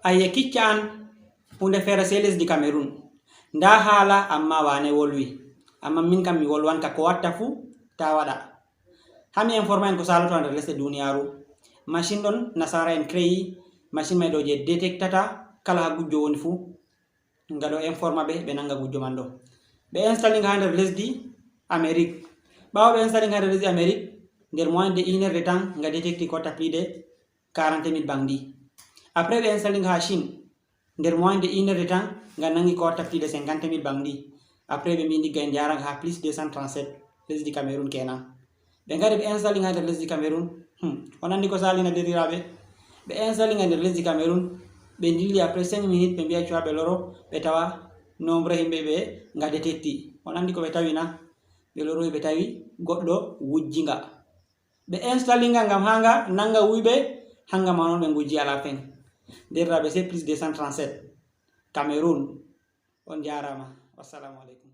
aye kicca an hunde fere sai lesdi Cameroon nda hala amma wane wolwi amma min kam mi wolwan ka ko watta fu ta wada hami informa en ko salato nder lesde duniyaru machine don nasara en créé machine mai do je detectata kala ha gujjo woni fu ngado informa be nanga gujjo man do be installing ha nder lesdi Amerique bawo be installing ha nder lesdi Amerique nder moins de 1 heure de temps nga détecter ko plus de 40,000 bangdi après be installing ha Chine nder moins de 1 heure de temps nga nangi ko plus de 50,000 bangdi après be mindi gay jaranga ha plus 237 lesdi Cameroon kenan be ngari be installing ha nder lesdi Cameroon onandi ko salina derirabe be installing ha nder lesdi Cameroon be dilli après 5 minutes be biya cuwa be loro be tawa nombre himbe be nga détecti onandi ko be tawina be loro be tawi goddo wujjinga be installing ngam hanga nanga wuybe hanga manon be ngujji ala fen derrabe c'est plus 237 Cameroon on jarama wassalamu alaikum